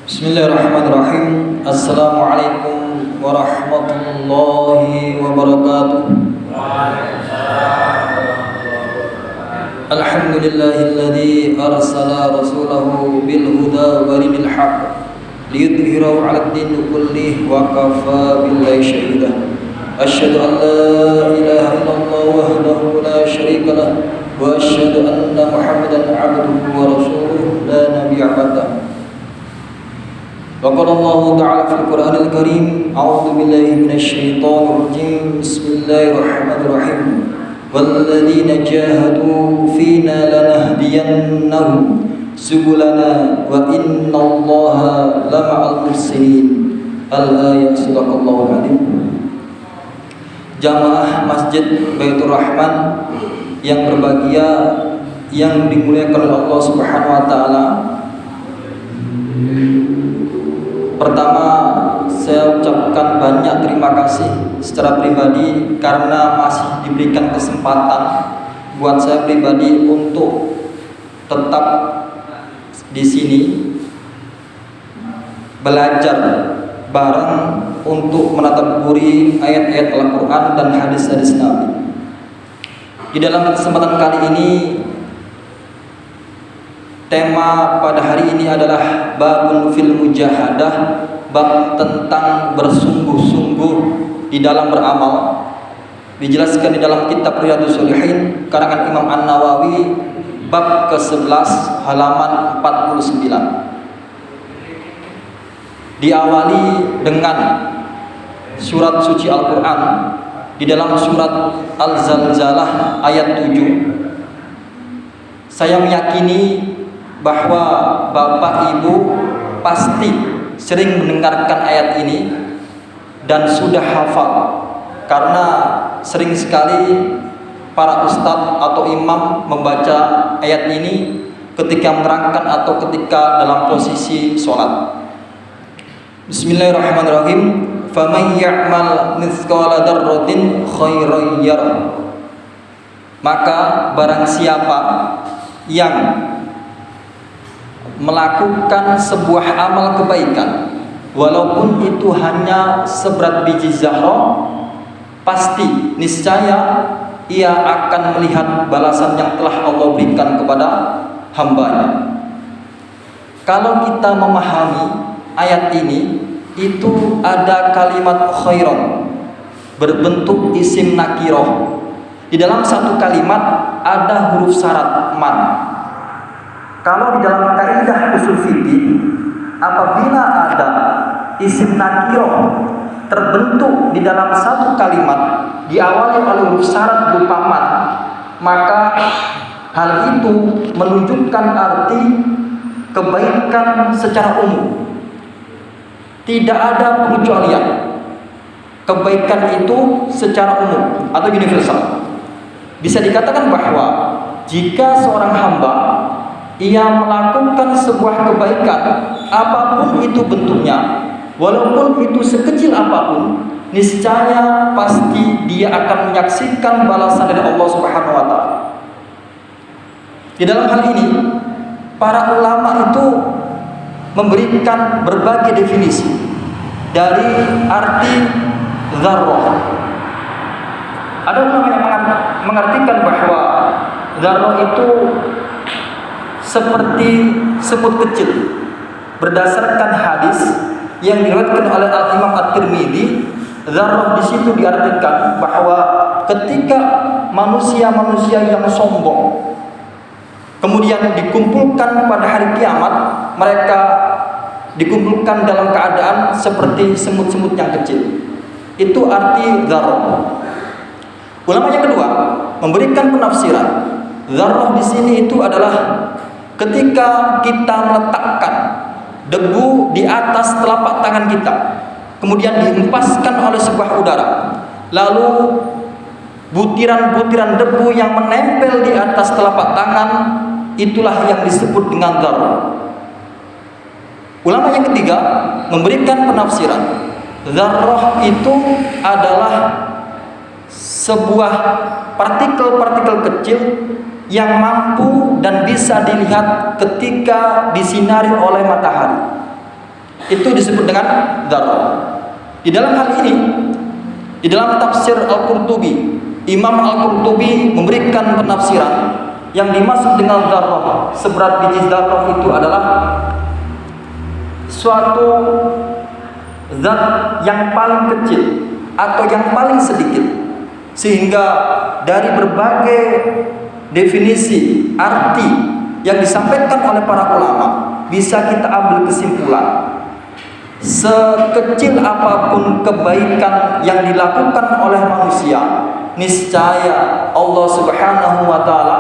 Bismillahirrahmanirrahim. Assalamualaikum warahmatullahi wabarakatuh. Alhamdulillahilladzi arsala rasulahu bil huda wa dinil haqq liyudhhirahu 'alad din kullih wa kafa billahi shahida. Asyhadu an la ilaha illallah wahdahu la syarika lah wa asyhadu anna Muhammadan 'abduhu wa rasuluhu la nabiyya ba'dahu. Wa qala Allah ta'ala fil Qur'anil Karim, a'udzu billahi minasy syaithanir rajim. Bismillahirrahmanirrahim. Walladzina jahadu fina lanahdiyannahum subulana wa innallaha lama'al muhsinin. Al-ayat. Sadaqallahul adzim. Jamaah Masjid Baitur Rahman yang berbahagia, yang dimuliakan oleh Allah Subhanahu wa taala. Pertama, saya ucapkan banyak terima kasih secara pribadi karena masih diberikan kesempatan buat saya pribadi untuk tetap di sini belajar bareng untuk menatadaburi ayat-ayat Al-Quran dan hadis-hadis Nabi. Di dalam kesempatan kali ini, tema pada hari ini adalah babun fil mujahadah, bab tentang bersungguh-sungguh di dalam beramal. Dijelaskan di dalam kitab Riyadhus Shalihin karangan Imam An-Nawawi, bab ke-11 halaman 49. Diawali dengan surat suci Al-Quran di dalam surat Al-Zalzalah ayat 7. Saya meyakini bahwa Bapak Ibu pasti sering mendengarkan ayat ini dan sudah hafal, karena sering sekali para ustadz atau imam membaca ayat ini ketika menerangkan atau ketika dalam posisi sholat. Bismillahirrahmanirrahim. Faman ya'mal mithqala dzarratin khairan yarah. Maka barang siapa yang melakukan sebuah amal kebaikan, walaupun itu hanya seberat biji zarrah, pasti niscaya ia akan melihat balasan yang telah Allah berikan kepada hambanya. Kalau kita memahami ayat ini, itu ada kalimat khairan berbentuk isim nakirah. Di dalam satu kalimat ada huruf syarat man. Kalau di dalam kaidah usul fikih, apabila ada isim nakirah terbentuk di dalam satu kalimat diawali oleh huruf syarat berupa man, maka hal itu menunjukkan arti kebaikan secara umum. Tidak ada pengecualian. Kebaikan itu secara umum atau universal. Bisa dikatakan bahwa jika seorang hamba ia melakukan sebuah kebaikan, apapun itu bentuknya, walaupun itu sekecil apapun, niscaya pasti dia akan menyaksikan balasan dari Allah Subhanahu wa taala. Di dalam hal ini, para ulama itu memberikan berbagai definisi dari arti dzarrah. Ada ulama yang mengartikan bahwa dzarrah itu seperti semut kecil. Berdasarkan hadis yang diriwayatkan oleh Al-Imam At-Tirmidzi, dzarrah di situ diartikan bahwa ketika manusia-manusia yang sombong kemudian dikumpulkan pada hari kiamat, mereka dikumpulkan dalam keadaan seperti semut-semut yang kecil. Itu arti dzarrah. Ulama yang kedua memberikan penafsiran dzarrah di sini itu adalah ketika kita meletakkan debu di atas telapak tangan kita, kemudian dihempaskan oleh sebuah udara, lalu butiran-butiran debu yang menempel di atas telapak tangan, itulah yang disebut dengan dzarrah. Ulama yang ketiga memberikan penafsiran dzarrah itu adalah sebuah partikel-partikel kecil yang mampu dan bisa dilihat ketika disinari oleh matahari. itu disebut dengan dzarrah. Di dalam hal ini, di dalam tafsir Al-Qurtubi, Imam Al-Qurtubi memberikan penafsiran yang dimaksud dengan dzarrah, seberat biji dzarrah itu adalah suatu zat yang paling kecil atau yang paling sedikit, sehingga dari berbagai definisi arti yang disampaikan oleh para ulama bisa kita ambil kesimpulan, sekecil apapun kebaikan yang dilakukan oleh manusia, niscaya Allah Subhanahu wa taala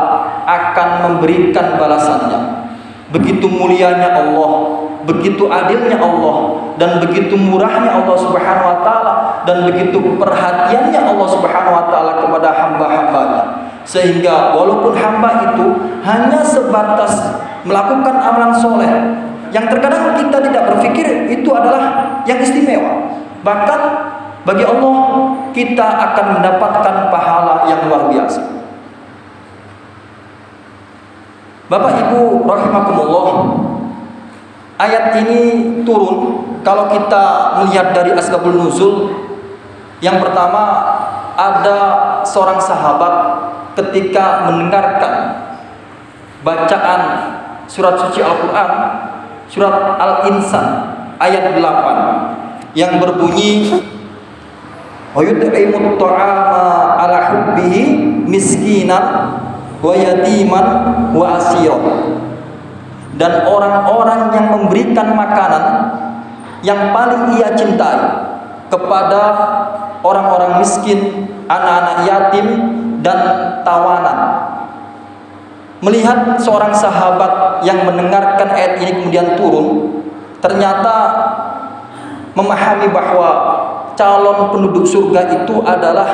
akan memberikan balasannya. Begitu mulianya Allah, begitu adilnya Allah, dan begitu murahnya Allah Subhanahu wa taala, dan begitu perhatiannya Allah Subhanahu wa taala kepada hamba-hambanya, sehingga walaupun hamba itu hanya sebatas melakukan amalan soleh yang terkadang kita tidak berpikir itu adalah yang istimewa, bahkan bagi Allah kita akan mendapatkan pahala yang luar biasa. Bapak Ibu rahimakumullah, ayat ini turun kalau kita melihat dari asbabun nuzul. Yang pertama, ada seorang sahabat ketika mendengarkan bacaan surat suci Al-Quran, surat Al-Insan ayat 8 yang berbunyi, wa yut'imut ta'ama ala hubbihi miskinan wa yatiman wa asiran. Dan orang-orang yang memberikan makanan yang paling ia cintai kepada orang-orang miskin, anak-anak yatim, dan tawanan. Melihat seorang sahabat yang mendengarkan ayat ini kemudian turun, ternyata memahami bahwa calon penduduk surga itu adalah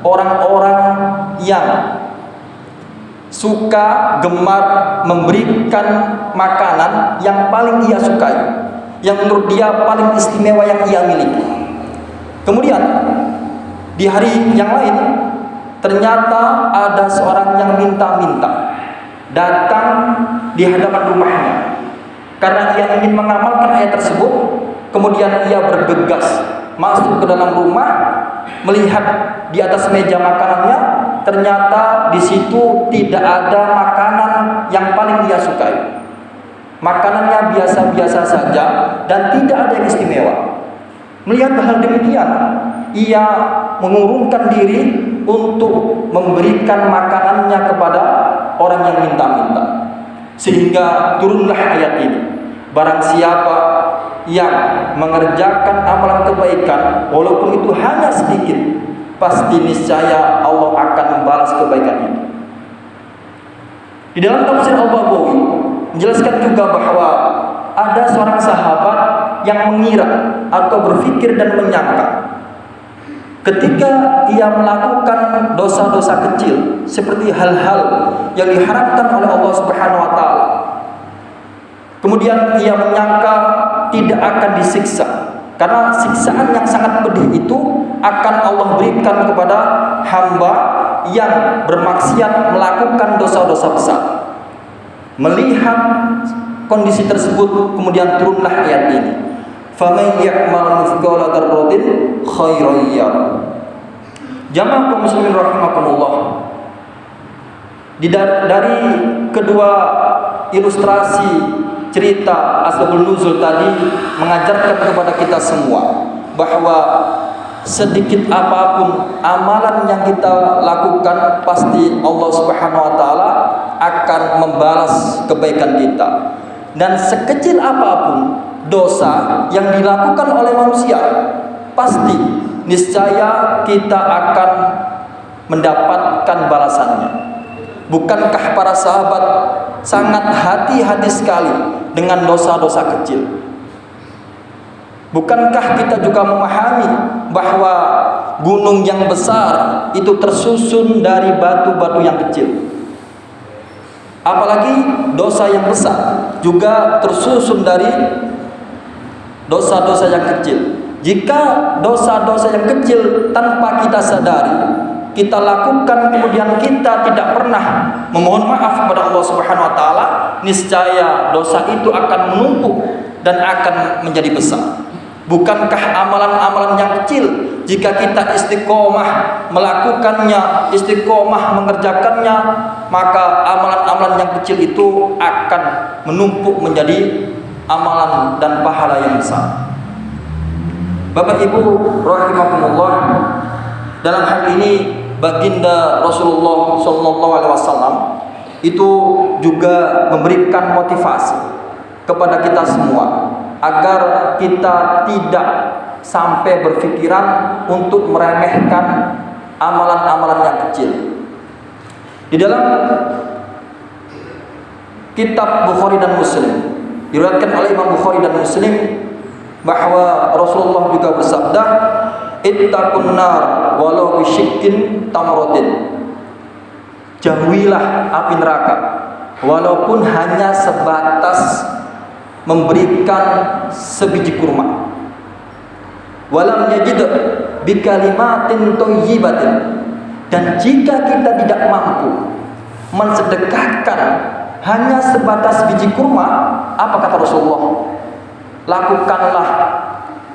orang-orang yang suka, gemar memberikan makanan yang paling ia sukai, yang menurut dia paling istimewa yang ia miliki. Kemudian di hari yang lain ternyata ada seorang yang minta-minta datang di hadapan rumahnya karena ia ingin mengamalkan ayat tersebut. Kemudian ia bergegas masuk ke dalam rumah, melihat di atas meja makanannya, ternyata di situ tidak ada makanan yang paling ia sukai. Makanannya biasa-biasa saja dan tidak ada yang istimewa. Melihat hal demikian, ia mengurungkan diri untuk memberikan makanannya kepada orang yang minta-minta. Sehingga turunlah ayat ini. Barang siapa yang mengerjakan amalan kebaikan, walaupun itu hanya sedikit, pasti niscaya Allah akan membalas kebaikan itu. Di dalam tafsir Al-Baghawi menjelaskan juga bahwa ada seorang sahabat yang mengira atau berpikir dan menyangka ketika ia melakukan dosa-dosa kecil seperti hal-hal yang diharamkan oleh Allah Subhanahu wa taala, kemudian ia menyangka tidak akan disiksa karena siksaan yang sangat pedih itu akan Allah berikan kepada hamba yang bermaksiat melakukan dosa-dosa besar. Melihat kondisi tersebut, kemudian turunlah ayat ini, faman ya'mal mithqala dzarratin khairan yarah. Jamaah kaum muslimin rahimakumullah, dari kedua ilustrasi cerita asbabun nuzul tadi mengajarkan kepada kita semua bahwa sedikit apapun amalan yang kita lakukan, pasti Allah Subhanahu wa taala akan membalas kebaikan kita. Dan sekecil apapun dosa yang dilakukan oleh manusia, pasti niscaya kita akan mendapatkan balasannya. Bukankah para sahabat sangat hati-hati sekali dengan dosa-dosa kecil? Bukankah kita juga memahami bahwa gunung yang besar itu tersusun dari batu-batu yang kecil? Apalagi dosa yang besar juga tersusun dari dosa-dosa yang kecil. Jika dosa-dosa yang kecil tanpa kita sadari kita lakukan, kemudian kita tidak pernah memohon maaf kepada Allah Subhanahu wa taala, niscaya dosa itu akan menumpuk dan akan menjadi besar. Bukankah amalan-amalan yang kecil jika kita istiqomah melakukannya, istiqomah mengerjakannya, maka amalan-amalan yang kecil itu akan menumpuk menjadi amalan dan pahala yang besar. Bapak Ibu rahimakumullah, dalam hal ini baginda Rasulullah SAW itu juga memberikan motivasi kepada kita semua agar kita tidak sampai berpikiran untuk meremehkan amalan-amalan yang kecil. Di dalam kitab Bukhari dan Muslim diriwayatkan oleh Imam Bukhari dan Muslim bahwa Rasulullah juga bersabda, ittaqun nar walau bisyikkin tamratin. Jauhilah api neraka walaupun hanya sebatas memberikan sebiji kurma. Walam yajid bikalimatin thayyibatin. Dan jika kita tidak mampu mensedekahkan hanya sebatas biji kurma, apa kata Rasulullah? Lakukanlah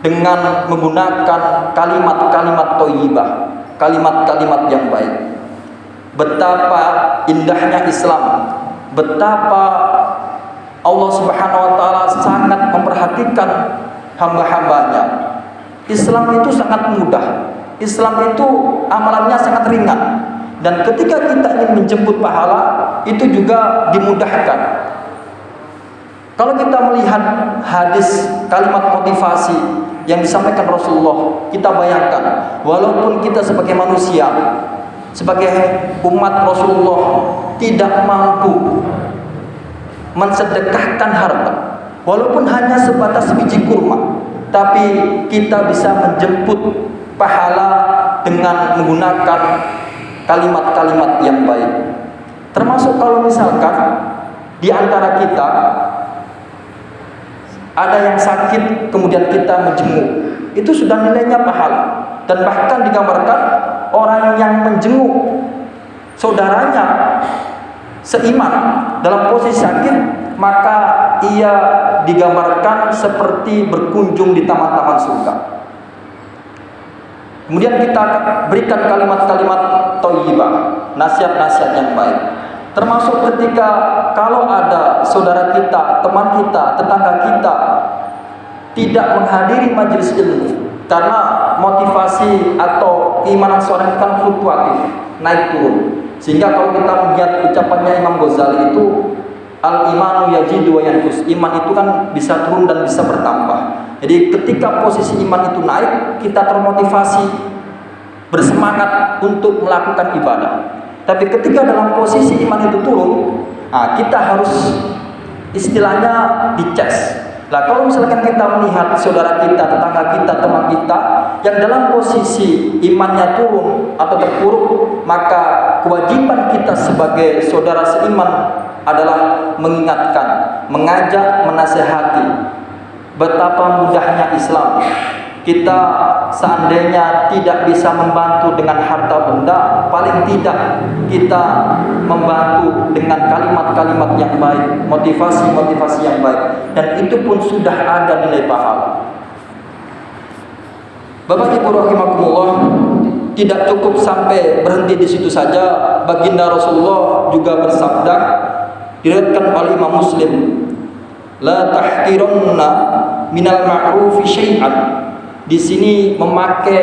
dengan menggunakan kalimat-kalimat thayyibah, kalimat-kalimat yang baik. Betapa indahnya Islam, betapa Allah Subhanahu wa taala sangat memperhatikan hamba-hambanya. Islam itu sangat mudah. Islam itu amalannya sangat ringan. Dan ketika kita ingin menjemput pahala, itu juga dimudahkan. Kalau kita melihat hadis kalimat motivasi yang disampaikan Rasulullah, kita bayangkan, walaupun kita sebagai manusia, sebagai umat Rasulullah tidak mampu mensedekahkan harta, walaupun hanya sebatas biji kurma, tapi kita bisa menjemput pahala dengan menggunakan kalimat-kalimat yang baik. Termasuk kalau misalkan di antara kita ada yang sakit kemudian kita menjenguk, itu sudah nilainya pahala. Dan bahkan digambarkan orang yang menjenguk saudaranya seiman dalam posisi sakit, maka ia digambarkan seperti berkunjung di taman-taman surga. Kemudian kita berikan kalimat-kalimat thayyibah, nasihat-nasihat yang baik. Termasuk ketika kalau ada saudara kita, teman kita, tetangga kita tidak menghadiri majelis ilmu karena motivasi atau keimanan seorang kan fluktuatif, naik turun. Sehingga kalau kita melihat ucapannya Imam Ghazali itu, al-imanu yajidu wa yanqus. Iman itu kan bisa turun dan bisa bertambah. Jadi ketika posisi iman itu naik, kita termotivasi, bersemangat untuk melakukan ibadah. Tapi ketika dalam posisi iman itu turun, kita harus istilahnya dicas. Nah, kalau misalkan kita melihat saudara kita, tetangga kita, teman kita yang dalam posisi imannya turun atau terpuruk, maka kewajiban kita sebagai saudara seiman adalah mengingatkan, mengajak, menasihati betapa mudahnya Islam. Kita seandainya tidak bisa membantu dengan harta benda, paling tidak kita membantu dengan kalimat-kalimat yang baik, motivasi-motivasi yang baik, dan itu pun sudah ada nilai pahala. Bapak Ibu rahimakumullah, tidak cukup sampai berhenti di situ saja. Baginda Rasulullah juga bersabda, diriwayatkan oleh Imam Muslim, la tahqiranna minal ma'rufi syai'an. Di sini memakai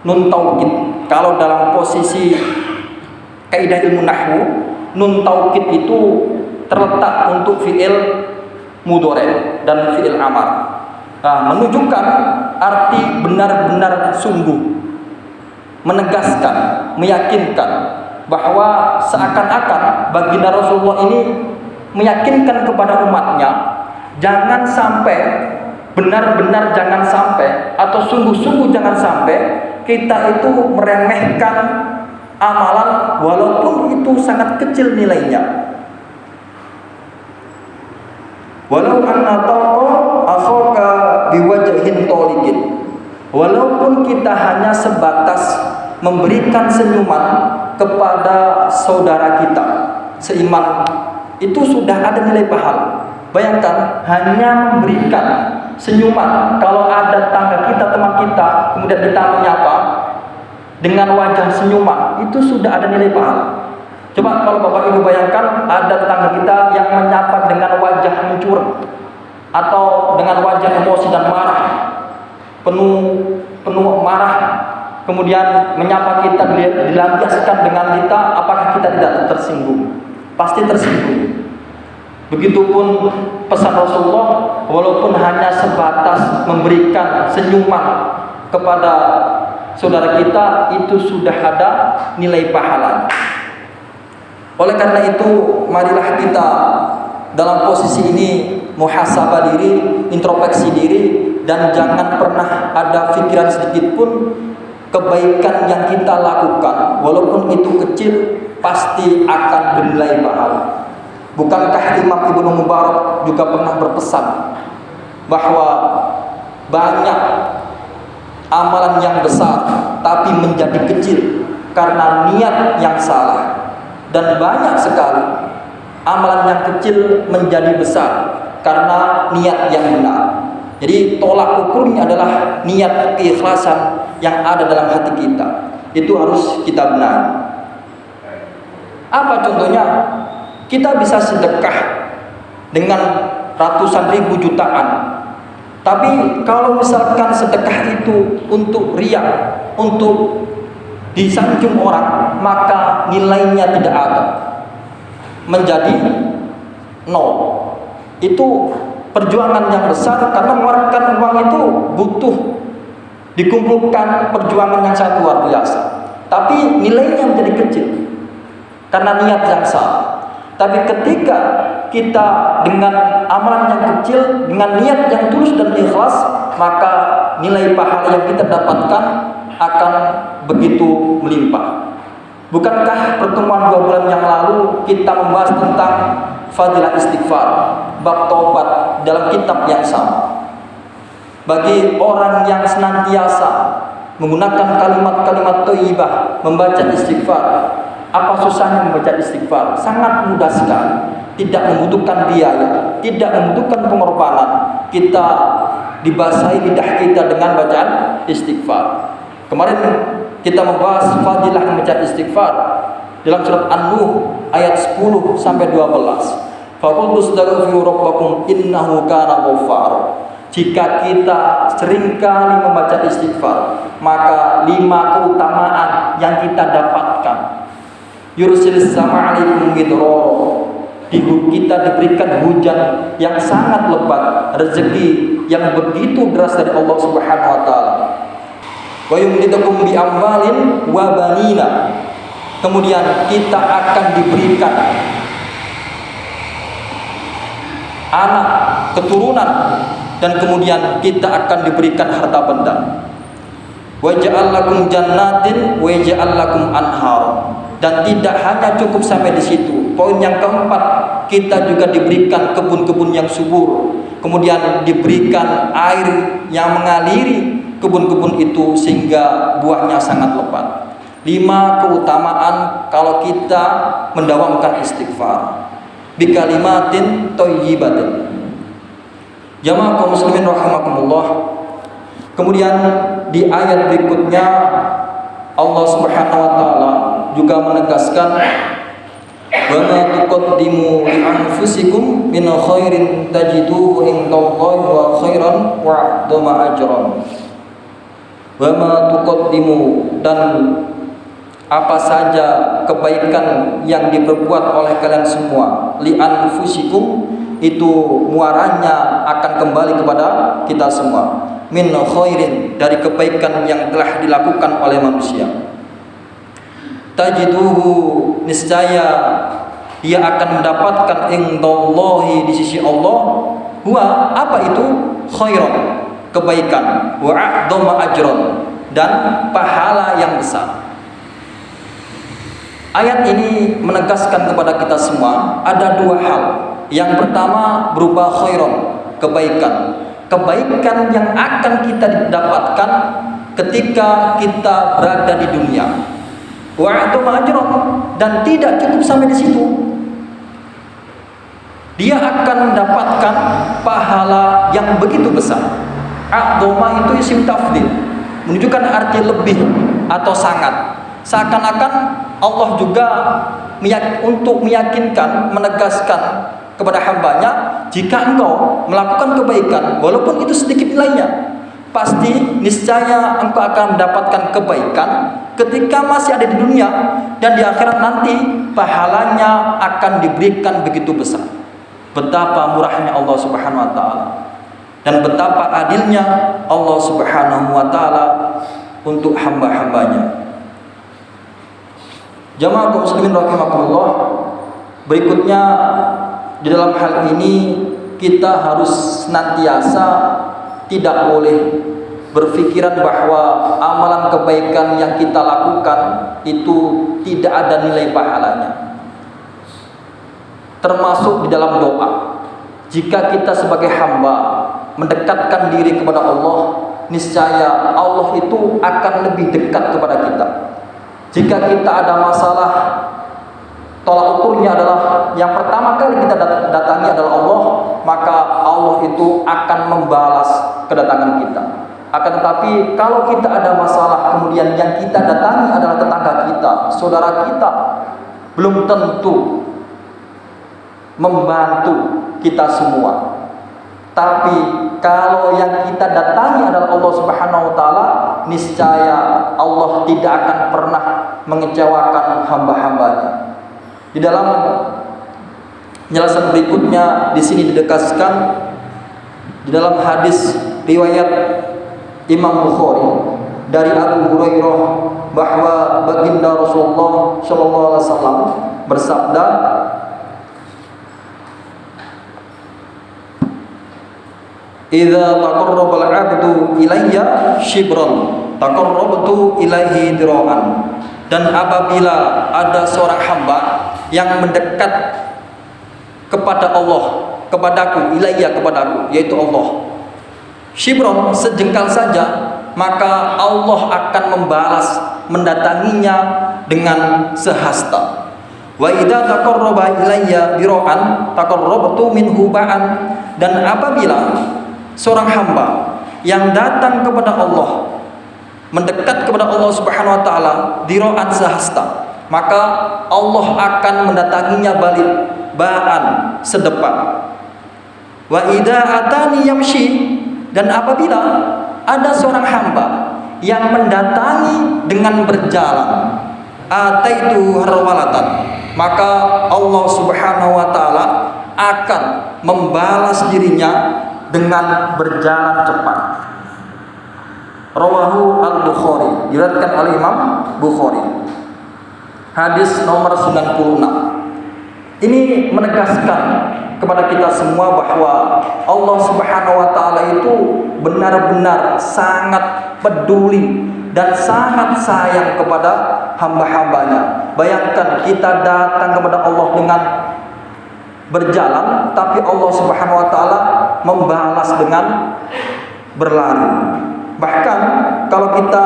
nun taukid. Kalau dalam posisi kaidah ilmu nahwu, nun taukid itu terletak untuk fi'il mudhari dan fi'il amar. Menunjukkan arti benar-benar sungguh, menegaskan, meyakinkan bahwa seakan-akan baginda Rasulullah ini meyakinkan kepada umatnya, jangan sampai, benar-benar jangan sampai, atau sungguh-sungguh jangan sampai kita itu meremehkan amalan walaupun itu sangat kecil nilainya. Walau anna taqa akhaka biwajhin tolikin. Walaupun kita hanya sebatas memberikan senyuman kepada saudara kita seiman, itu sudah ada nilai pahala. Bayangkan hanya memberikan senyuman. Kalau ada tetangga kita, teman kita, kemudian kita menyapa dengan wajah senyuman, itu sudah ada nilai pahala. Coba kalau Bapak Ibu bayangkan ada tetangga kita yang menyapa dengan wajah mencurang atau dengan wajah emosi dan marah, penuh marah, kemudian menyapa kita, dilampiaskan dengan kita, apakah kita tidak tersinggung? Pasti tersinggung. Begitupun pesan Rasulullah, walaupun hanya sebatas memberikan senyuman kepada saudara kita, itu sudah ada nilai pahala. Oleh karena itu, marilah kita dalam posisi ini muhasabah diri, introspeksi diri, dan jangan pernah ada pikiran sedikit pun kebaikan yang kita lakukan, walaupun itu kecil, pasti akan bernilai pahala. Bukankah Imam Ibnu Mubarak juga pernah berpesan bahwa banyak amalan yang besar tapi menjadi kecil karena niat yang salah, dan banyak sekali amalan yang kecil menjadi besar karena niat yang benar. Jadi tolak ukurnya adalah niat keikhlasan yang ada dalam hati kita. Itu harus kita benar. Apa contohnya? Kita bisa sedekah dengan ratusan ribu jutaan. Tapi kalau misalkan sedekah itu untuk riya, untuk disanjung orang, maka nilainya tidak ada, menjadi nol. Itu perjuangan yang besar, karena mengeluarkan uang itu butuh dikumpulkan perjuangan yang sangat luar biasa. Tapi nilainya menjadi kecil karena niat yang salah. Tapi ketika kita dengan amalan yang kecil, dengan niat yang tulus dan ikhlas, maka nilai pahala yang kita dapatkan akan begitu melimpah. Bukankah pertemuan 2 bulan yang lalu kita membahas tentang fadilah istighfar, bab taubat dalam kitab yang sama? Bagi orang yang senantiasa menggunakan kalimat-kalimat thayyibah, membaca istighfar, apa susahnya membaca istighfar? Sangat mudah sekali. Tidak membutuhkan biaya, tidak membutuhkan pengorbanan. Kita dibasahi lidah kita dengan bacaan istighfar. Kemarin kita membahas fadilah membaca istighfar dalam surat An-Nuh ayat 10 sampai 12. Faqultu astaghfiru rabbakum innahu kana ghaffara. Jika kita seringkali membaca istighfar, maka 5 keutamaan yang kita dapatkan. Yursilis sama alaikum midrara. Kita diberikan hujan yang sangat lebat, rezeki yang begitu deras dari Allah Subhanahu wa taala. Wa yumdidukum bi amwalin wa banina. Kemudian kita akan diberikan anak, keturunan, dan kemudian kita akan diberikan harta benda. Wa ja'al lakum jannatin wa ja'al lakum anhar. Dan tidak hanya cukup sampai di situ. Poin yang keempat, kita juga diberikan kebun-kebun yang subur. Kemudian diberikan air yang mengaliri kebun-kebun itu sehingga buahnya sangat lebat. 5 keutamaan kalau kita mendawamkan istighfar. Bi kalimatin thayyibatin. Jamaah kaum muslimin rahimakumullah. Kemudian di ayat berikutnya Allah Subhanahu wa taala juga menegaskan, wa ma tuqaddimu li anfusikum min khairin tajiduhu indallahi wa khairan wa a'dama ajran. Wa ma tuqaddimu, dan apa saja kebaikan yang diperbuat oleh kalian semua, li anfusikum, itu muaranya akan kembali kepada kita semua. Min khairin, dari kebaikan yang telah dilakukan oleh manusia. Tajiduhu, niscaya dia akan mendapatkan indallahi, di sisi Allah, huwa, apa itu? Khairan, kebaikan, wa a'dama ajran, dan pahala yang besar. Ayat ini menegaskan kepada kita semua ada 2 hal. Yang pertama berupa khairan, kebaikan. Kebaikan yang akan kita dapatkan ketika kita berada di dunia. Wa a'dama ajran, dan tidak cukup sampai di situ. dia akan mendapatkan pahala yang begitu besar. A'dhama itu isim tafdhil, menunjukkan arti lebih atau sangat. Seakan-akan Allah juga untuk meyakinkan, menegaskan kepada hambanya, jika engkau melakukan kebaikan walaupun itu sedikit nilainya, pasti niscaya engkau akan mendapatkan kebaikan ketika masih ada di dunia, dan di akhirat nanti pahalanya akan diberikan begitu besar. Betapa murahnya Allah Subhanahu wa taala dan betapa adilnya Allah Subhanahu wa taala untuk hamba-hambanya. Jamaah kaum muslimin rahimakumullah, berikutnya di dalam hal ini kita harus senantiasa tidak boleh berpikiran bahwa amalan kebaikan yang kita lakukan itu tidak ada nilai pahalanya. Termasuk di dalam doa. Jika kita sebagai hamba mendekatkan diri kepada Allah, niscaya Allah itu akan lebih dekat kepada kita. Jika kita ada masalah, tolak ukurnya adalah yang pertama kali kita datangi adalah Allah, maka Allah itu akan membalas kedatangan kita. Akan tetapi kalau kita ada masalah kemudian yang kita datangi adalah tetangga kita, saudara kita, belum tentu membantu kita semua. Tapi kalau yang kita datangi adalah Allah Subhanahu wa taala, niscaya Allah tidak akan pernah mengecewakan hamba-hambanya. Di dalam penjelasan berikutnya di sini ditegaskan di dalam hadis riwayat Imam Bukhari dari Abu Hurairah bahwa baginda Rasulullah sallallahu alaihi wasallam bersabda, "Idza taqarraba al-'abdu ilayya shibran, taqarrabtu ilaihi dira'an." Dan apabila ada seorang hamba yang mendekat kepada Allah, kepadaku, ilayya kepadaku, yaitu Allah, shibron, sejengkal saja, maka Allah akan membalas, mendatanginya dengan sehasta. Wa idza taqarraba ilayya dira'an, taqarrabtu minhu ba'an. Dan apabila seorang hamba yang datang kepada Allah, mendekat kepada Allah Subhanahu wa taala dira'an sehasta, maka Allah akan mendatanginya balik ba'an, sedepan. Wa idza atani yamshi. Dan apabila ada seorang hamba yang mendatangi dengan berjalan, ataitu harwalatan, maka Allah Subhanahu wa taala akan membalas dirinya dengan berjalan cepat. Rawahu al-Bukhari, diriwayatkan oleh Imam Bukhari. Hadis nomor 96. Ini menegaskan kepada kita semua bahwa Allah Subhanahu wa taala itu benar-benar sangat peduli dan sangat sayang kepada hamba-hambanya. Bayangkan kita datang kepada Allah dengan berjalan, tapi Allah Subhanahu wa taala membalas dengan berlari. Bahkan kalau kita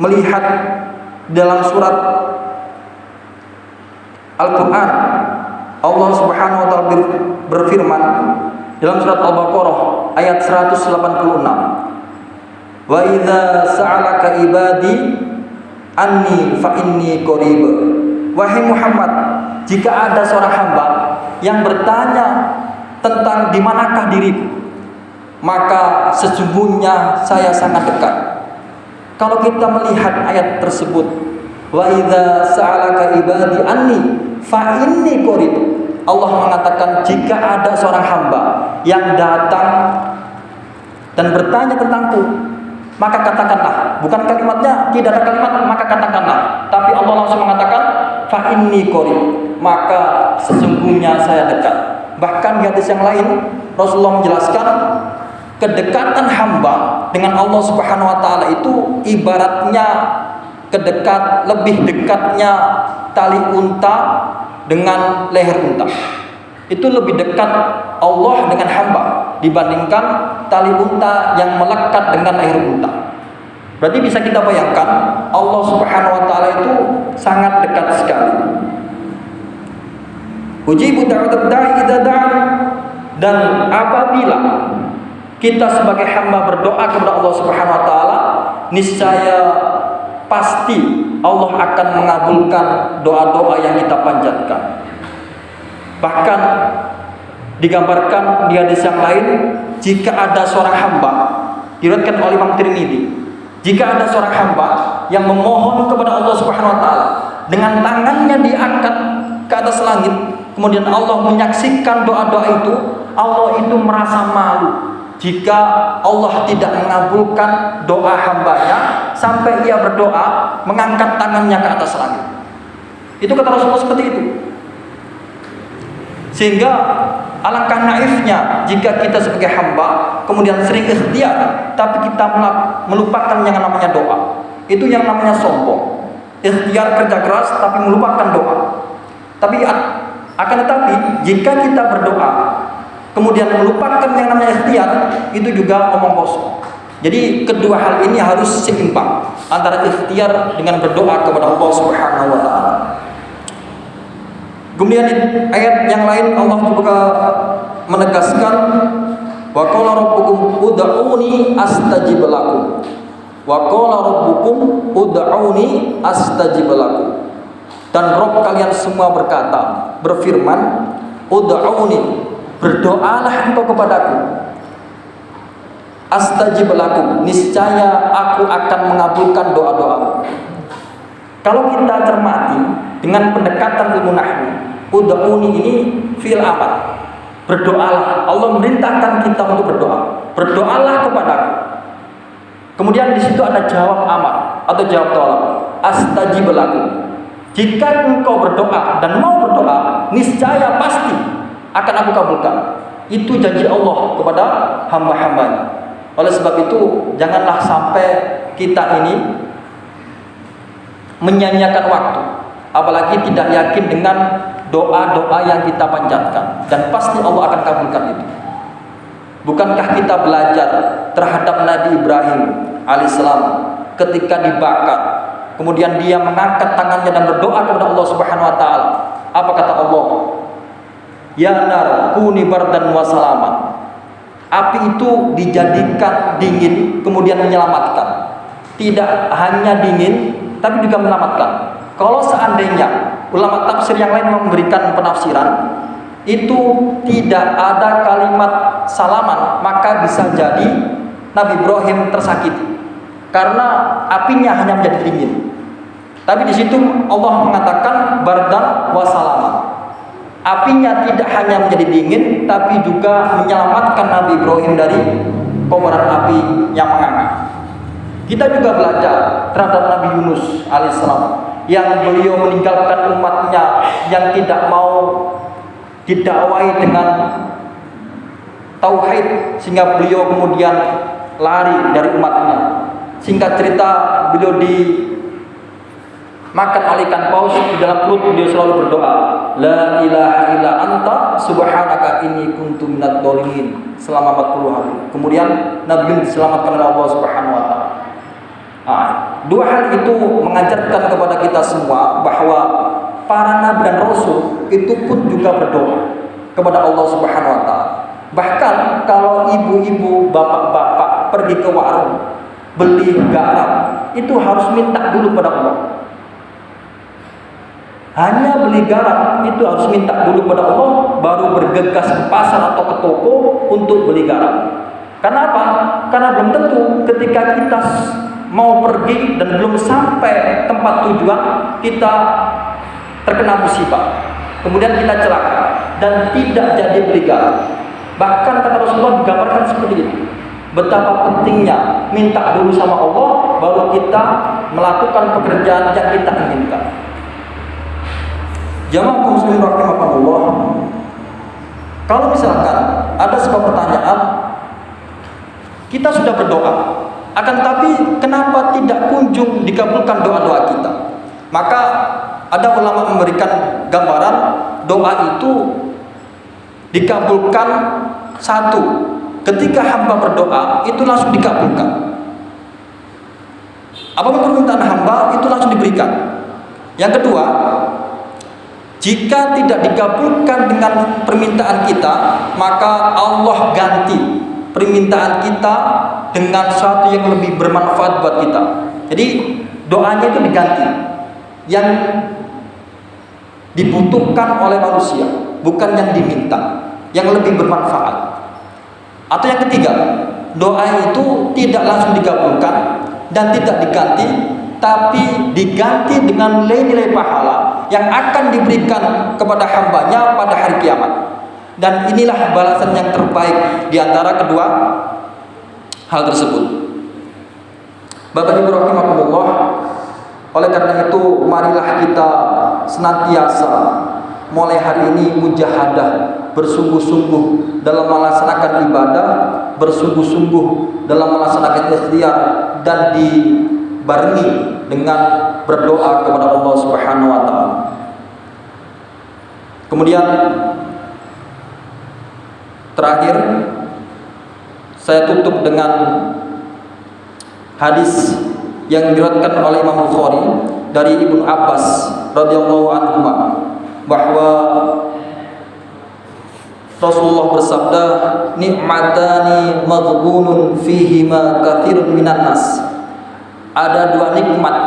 melihat dalam surat Al-Quran, Allah Subhanahu wa taala berfirman dalam surat Al-Baqarah ayat 186, "Wa idza sa'alaka ibadi anni fa inni qarib." Wahai Muhammad, jika ada seorang hamba yang bertanya tentang di manakah diriku, maka sesungguhnya saya sangat dekat. Kalau kita melihat ayat tersebut, wa idza sa'alaka ibadi anni fa inni qarib, Allah mengatakan jika ada seorang hamba yang datang dan bertanya tentangku, maka katakanlah, bukan kalimatnya, tidak ada kalimat maka katakanlah, tapi Allah langsung mengatakan fa inni qarib, maka sesungguhnya saya dekat. Bahkan di hadis yang lain Rasulullah menjelaskan kedekatan hamba dengan Allah Subhanahu wa taala itu ibaratnya lebih dekatnya tali unta dengan leher unta. Itu lebih dekat Allah dengan hamba dibandingkan tali unta yang melekat dengan leher unta. Berarti bisa kita bayangkan Allah Subhanahu wa taala itu sangat dekat sekali. Ujibu da'watad da'i idza da'an. Dan apabila kita sebagai hamba berdoa kepada Allah Subhanahu wa taala, niscaya pasti Allah akan mengabulkan doa-doa yang kita panjatkan. Bahkan digambarkan di hadis yang lain, jika ada seorang hamba, diriwayatkan oleh Imam Tirmidzi, jika ada seorang hamba yang memohon kepada Allah Subhanahu wa taala dengan tangannya diangkat ke atas langit, kemudian Allah menyaksikan doa-doa itu, Allah itu merasa malu jika Allah tidak mengabulkan doa hambanya sampai ia berdoa mengangkat tangannya ke atas langit. Itu kata Rasulullah seperti itu. Sehingga alangkah naifnya jika kita sebagai hamba kemudian sering ikhtiar tapi kita melupakan yang namanya doa. Itu yang namanya sombong. Ikhtiar kerja keras tapi melupakan doa. Tapi akan tetapi jika kita berdoa kemudian melupakan yang namanya ikhtiar, itu juga omong kosong. Jadi kedua hal ini harus seimbang antara ikhtiar dengan berdoa kepada Allah Subhanahu wa taala. Kemudian ayat yang lain Allah juga menegaskan, wa qala rabbukum ud'uni astajib lakum. Wa qala rabbukum ud'uni astajib lakum. Dan Rabb kalian semua berkata, berfirman, ud'uni, berdoalah engkau kepadaku, astajib lakum, niscaya aku akan mengabulkan doa-doamu. Kalau kita cermati dengan pendekatan ilmu nahwu, ud'uni ini fi'il amar, berdoalah. Allah merintahkan kita untuk berdoa, berdoalah kepadaku. Kemudian di situ ada jawab amar atau jawab tolak, astajib lakum. Jika engkau berdoa dan mau berdoa, niscaya pasti akan aku kabulkan. Itu janji Allah kepada hamba-hambanya. Oleh sebab itu, janganlah sampai kita ini menyia-nyiakan waktu, apalagi tidak yakin dengan doa-doa yang kita panjatkan, dan pasti Allah akan kabulkan itu. Bukankah kita belajar terhadap Nabi Ibrahim alaihissalam ketika dibakar, kemudian dia mengangkat tangannya dan berdoa kepada Allah Subhanahu wa taala. Apa kata Allah? Ya nar kuni bardan wa salaman. Api itu dijadikan dingin kemudian menyelamatkan. Tidak hanya dingin tapi juga menyelamatkan. Kalau seandainya ulama tafsir yang lain memberikan penafsiran, itu tidak ada kalimat salaman, maka bisa jadi Nabi Ibrahim tersakiti karena apinya hanya menjadi dingin. Tapi di situ Allah mengatakan bardan wa salaman. Apinya tidak hanya menjadi dingin, tapi juga menyelamatkan Nabi Ibrahim dari kobaran api yang menganga. Kita juga belajar terhadap Nabi Yunus alaihissalam, yang beliau meninggalkan umatnya yang tidak mau didakwai dengan tauhid, sehingga beliau kemudian lari dari umatnya. Singkat cerita, beliau makan oleh ikan paus. Di dalam perut beliau selalu berdoa, la ilaha illa anta subhanaka inni kuntu minadz dzalimin, selama 40 hari. Kemudian Nabi diselamatkan oleh Allah Subhanahu wa taala. Dua hal itu mengajarkan kepada kita semua bahwa para nabi dan rasul itu pun juga berdoa kepada Allah Subhanahu wa taala. Bahkan kalau ibu-ibu, bapak-bapak pergi ke warung beli garam, itu harus minta dulu pada Allah. Hanya beli garam itu harus minta dulu pada Allah, baru bergegas ke pasar atau ke toko untuk beli garam. Karena apa? Karena belum tentu ketika kita mau pergi dan belum sampai tempat tujuan, kita terkena musibah, kemudian kita celaka dan tidak jadi beli garam. Bahkan kata Rasulullah digambarkan seperti itu, betapa pentingnya minta dulu sama Allah, baru kita melakukan pekerjaan yang kita inginkan. Jamaah muslimin rahimakumullah, kalau misalkan ada sebuah pertanyaan, kita sudah berdoa, akan tapi kenapa tidak kunjung dikabulkan doa-doa kita? Maka ada ulama memberikan gambaran doa itu dikabulkan satu, ketika hamba berdoa itu langsung dikabulkan. Apapun permintaan hamba itu langsung diberikan. Yang kedua, Jika tidak dikabulkan dengan permintaan kita, maka Allah ganti permintaan kita dengan sesuatu yang lebih bermanfaat buat kita. Jadi doanya itu diganti yang dibutuhkan oleh manusia, bukan yang diminta, yang lebih bermanfaat. Atau yang ketiga, doa itu tidak langsung dikabulkan dan tidak diganti, tapi diganti dengan nilai-nilai pahala yang akan diberikan kepada hambanya pada hari kiamat. Dan inilah balasan yang terbaik di antara kedua hal tersebut. Bapak Ibu rahimakumullah, oleh karena itu marilah kita senantiasa mulai hari ini mujahadah, bersungguh-sungguh dalam melaksanakan ibadah, bersungguh-sungguh dalam melaksanakan ikhtiar, dan dibarengi dengan berdoa kepada Allah Subhanahu wa taala. Kemudian terakhir saya tutup dengan hadis yang diriwayatkan oleh Imam Bukhari dari Ibnu Abbas radhiyallahu anhu bahwa Rasulullah bersabda, nikmatani maghbunun fihima katsirun minan nas. Ada dua nikmat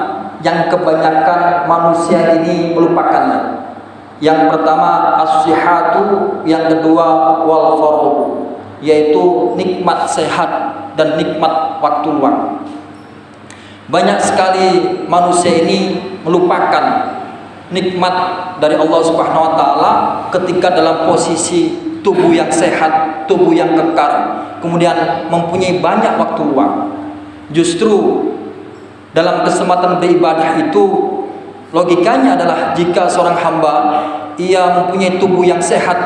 yang kebanyakan manusia ini melupakannya. Yang pertama as-sihhatu, yang kedua wal faragh, yaitu nikmat sehat dan nikmat waktu luang. Banyak sekali manusia ini melupakan nikmat dari Allah Subhanahu wa taala ketika dalam posisi tubuh yang sehat, tubuh yang kekar, kemudian mempunyai banyak waktu luang. Justru dalam kesempatan beribadah itu, logikanya adalah jika seorang hamba ia mempunyai tubuh yang sehat,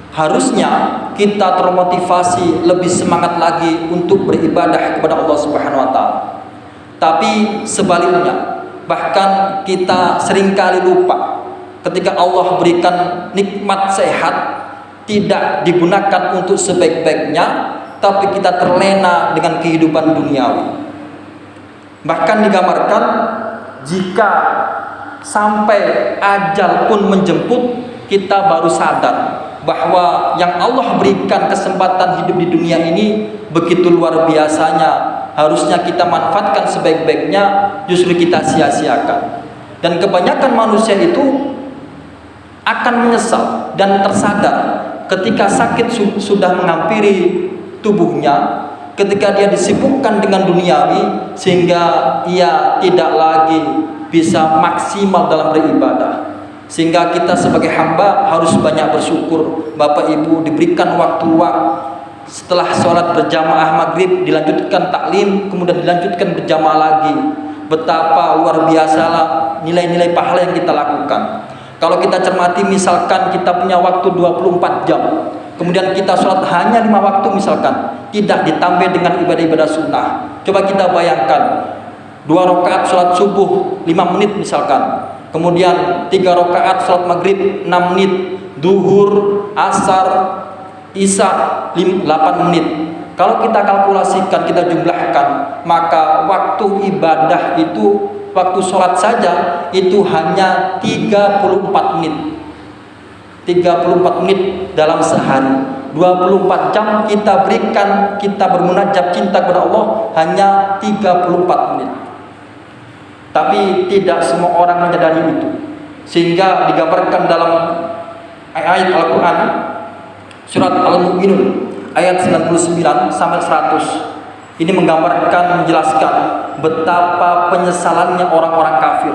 harusnya kita termotivasi lebih semangat lagi untuk beribadah kepada Allah Subhanahu wa taala. Tapi sebaliknya, bahkan kita seringkali lupa ketika Allah berikan nikmat sehat tidak digunakan untuk sebaik-baiknya, tapi kita terlena dengan kehidupan duniawi. Bahkan digambarkan jika sampai ajal pun menjemput, kita baru sadar bahwa yang Allah berikan kesempatan hidup di dunia ini begitu luar biasanya, harusnya kita manfaatkan sebaik-baiknya, justru kita sia-siakan. Dan kebanyakan manusia itu akan menyesal dan tersadar ketika sakit sudah menghampiri tubuhnya, ketika dia disibukkan dengan duniawi, sehingga ia tidak lagi bisa maksimal dalam beribadah. Sehingga kita sebagai hamba harus banyak bersyukur. Bapak Ibu diberikan waktu luang, setelah sholat berjamaah maghrib dilanjutkan taklim, kemudian dilanjutkan berjamaah lagi. Betapa luar biasalah nilai-nilai pahala yang kita lakukan. Kalau kita cermati, misalkan kita punya waktu 24 jam, kemudian kita sholat hanya 5 waktu misalkan, tidak ditambah dengan ibadah-ibadah sunnah. Coba kita bayangkan, 2 rakaat sholat subuh 5 menit misalkan, kemudian 3 rakaat sholat maghrib 6 menit, duhur, asar, isya 8 menit. Kalau kita kalkulasikan, kita jumlahkan, maka waktu ibadah itu, waktu sholat saja itu hanya 34 menit. 34 menit dalam sehari. 24 jam kita berikan, kita bermunajat cinta kepada Allah hanya 34 menit. Tapi tidak semua orang menyadari itu. Sehingga digambarkan dalam ayat Al-Quran surat Al-Mu'minun ayat 99 sampai 100. Ini menggambarkan, menjelaskan betapa penyesalannya orang-orang kafir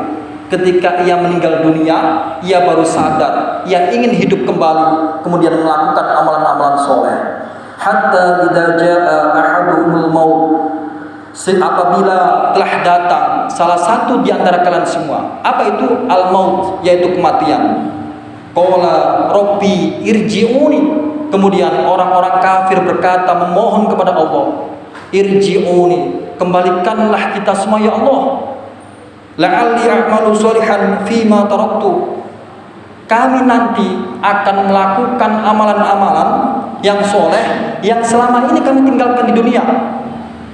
ketika ia meninggal dunia. Ia baru sadar, ia ingin hidup kembali, kemudian melakukan amalan-amalan soleh. Hatta idza jaa ahaduhumul maut, apabila telah datang salah satu di antara kalian semua. Apa itu al-maut? Yaitu kematian. Qala rabbi irji'uni. Kemudian orang-orang kafir berkata, memohon kepada Allah, irji'uni, kembalikanlah kita semua ya Allah. La'alli a'malu sholihan fima taraktu. Kami nanti akan melakukan amalan-amalan yang soleh yang selama ini kami tinggalkan di dunia.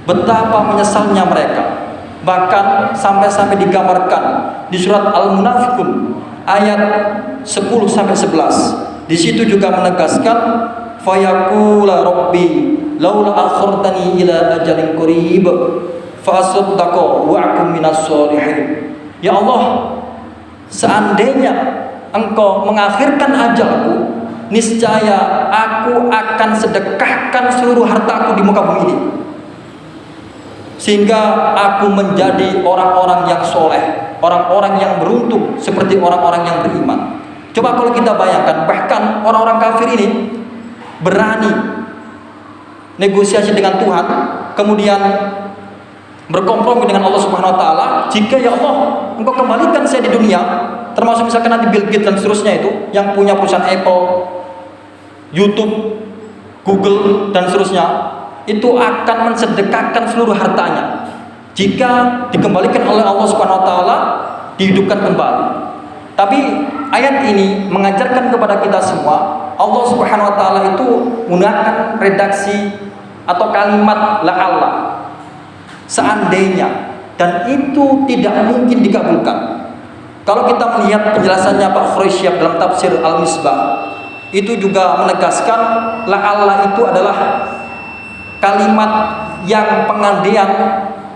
Betapa menyesalnya mereka. Bahkan sampai-sampai digambarkan di surat Al-Munafikun ayat 10 sampai 11. Di situ juga menegaskan fayaqula rabbi laula akhartani ila ajalin qarib fa asaddaqu wa akum minas sholihin. Ya Allah, seandainya Engkau mengakhirkan ajalku, niscaya aku akan sedekahkan seluruh hartaku di muka bumi ini, sehingga aku menjadi orang-orang yang soleh, orang-orang yang beruntung seperti orang-orang yang beriman. Coba kalau kita bayangkan, bahkan orang-orang kafir ini berani negosiasi dengan Tuhan, kemudian berkompromi dengan Allah Subhanahu wa taala, jika ya Allah, Engkau kembalikan saya di dunia, termasuk misalkan nanti Bill Gates dan seterusnya itu yang punya perusahaan Apple, YouTube, Google dan seterusnya, itu akan mensedekahkan seluruh hartanya jika dikembalikan oleh Allah Subhanahu wa taala, dihidupkan kembali. Tapi ayat ini mengajarkan kepada kita semua, Allah Subhanahu wa taala itu menggunakan redaksi atau kalimat la'alla, seandainya, dan itu tidak mungkin dikabulkan. Kalau kita melihat penjelasannya Pak Khuraisyab dalam tafsir Al-Misbah, itu juga menegaskan la'alla itu adalah kalimat yang pengandaian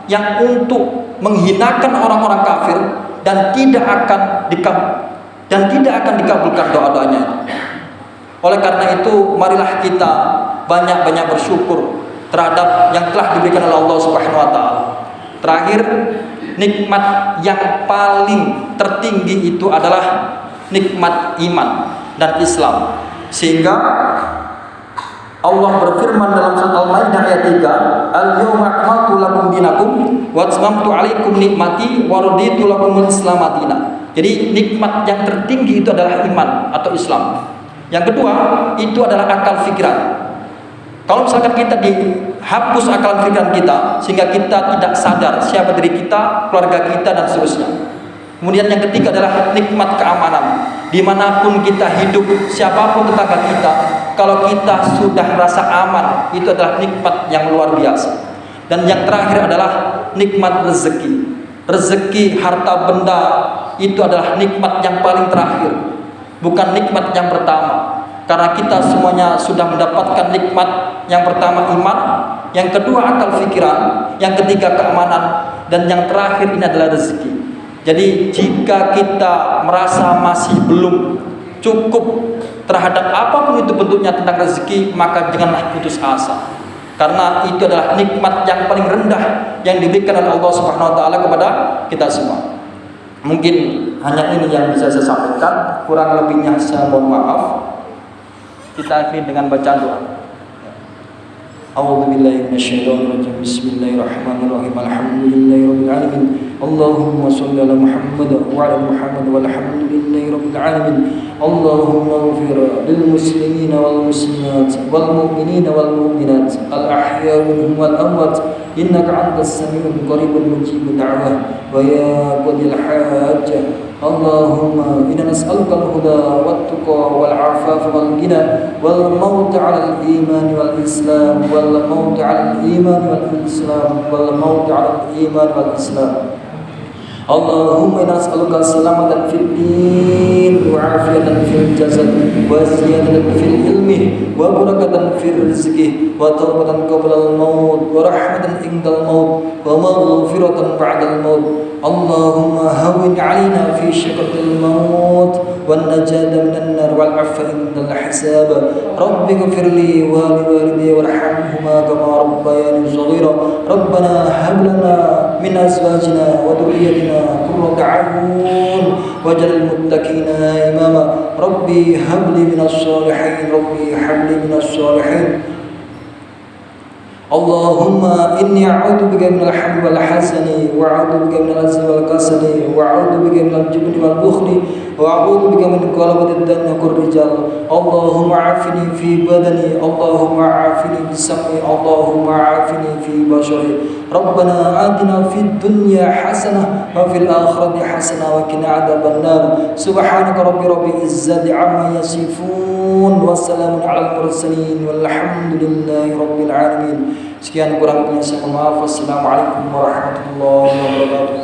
yang untuk menghinakan orang-orang kafir dan tidak akan dikabulkan doa-doanya. Oleh karena itu, marilah kita banyak-banyak bersyukur terhadap yang telah diberikan oleh Allah Subhanahu wa taala. Terakhir, nikmat yang paling tertinggi itu adalah nikmat iman dan Islam. Sehingga Allah berfirman dalam surat Al-Maidah ayat 3, "Al-yawma akmaltu lakum dinakum wa atmamtu 'alaikum nikmati wa raditu lakumul Islam madina." Jadi nikmat yang tertinggi itu adalah iman atau Islam. Yang kedua, itu adalah akal pikiran. Kalau misalkan kita dihapus akal pikiran kita sehingga kita tidak sadar siapa diri kita, keluarga kita dan seterusnya. Kemudian yang ketiga adalah nikmat keamanan. Dimanapun kita hidup, siapapun tetangga kita, kalau kita sudah merasa aman, itu adalah nikmat yang luar biasa. Dan yang terakhir adalah nikmat rezeki. Rezeki, harta benda, itu adalah nikmat yang paling terakhir, bukan nikmat yang pertama. Karena kita semuanya sudah mendapatkan nikmat yang pertama iman, yang kedua akal pikiran, yang ketiga keamanan, dan yang terakhir ini adalah rezeki. Jadi jika kita merasa masih belum cukup terhadap apapun itu bentuknya tentang rezeki, maka janganlah putus asa. Karena itu adalah nikmat yang paling rendah yang diberikan oleh Allah Subhanahu wa taala kepada kita semua. Mungkin hanya ini yang bisa saya sampaikan, kurang lebihnya saya mohon maaf. Kita akhiri dengan bacaan doa. A'udzu billahi minasyaitonir rajim. Bismillahirrahmanirrahim. Alhamdulillahirabbil alamin. Allahumma shalli ala Muhammad wa ala Muhammad walhamdulillahirabbil alamin. Allahumma ighfir lil muslimina wal muslimat wal mu'minina wal mu'minat al ahya'i minhum wal amwat innaka antas samiul qaribul mujibud da'wah wa ya qadil hajah. Allahumma inna nas'aluka al-huda wat-tuqa wal-'afafa wal-ghina wal-maut 'ala al-iman wal-islam wal-maut 'ala al-iman wal-islam wal-maut 'ala al-iman wal-islam. Allahumma inna nas'aluka salamatan fid din wa 'afiyatan fil jasad wa ziyadatan fil ilmi wa barakatan fil rizqi wa tawbatan qabla al-maut wa rahmatan indal maut wa maghfiratan ba'da al-maut. Allahumma hawwin 'alaina fi syaqatil maut wan najata minan nar wal 'afwa indal hisab. Rabbi ighfirli wa li walidayya warhamhuma kama rabbayani shaghira. Rabbana hab lana min azwajina wa dhurriyyatina qurrata a'yun waj'alna muttaqina imama. Rabbi hab li minas shalihin. Rabbi hab li minas shalihin. Allahumma inni a'udzu bika minal hammi wal hazani wa a'udzu bika minal azmi wal kasali wa a'udzu bika minal jubni wal bukhli wa a'udzu bika min ghalabati ad-dani wal rijal. Allahumma 'afini fi badani, Allahumma 'afini fi sam'i, Allahumma 'afini fi bashari. Rabbana atina fid dunya hasanah wa fil akhirati hasanah wa qina adzaban nar. Subhanaka rabbil izzati 'amma yasifun wa salamun 'alal mursalin walhamdulillahi rabbil alamin. Sekian kurang lebihnya saya mohon maaf. Wassalamualaikum warahmatullahi wabarakatuh.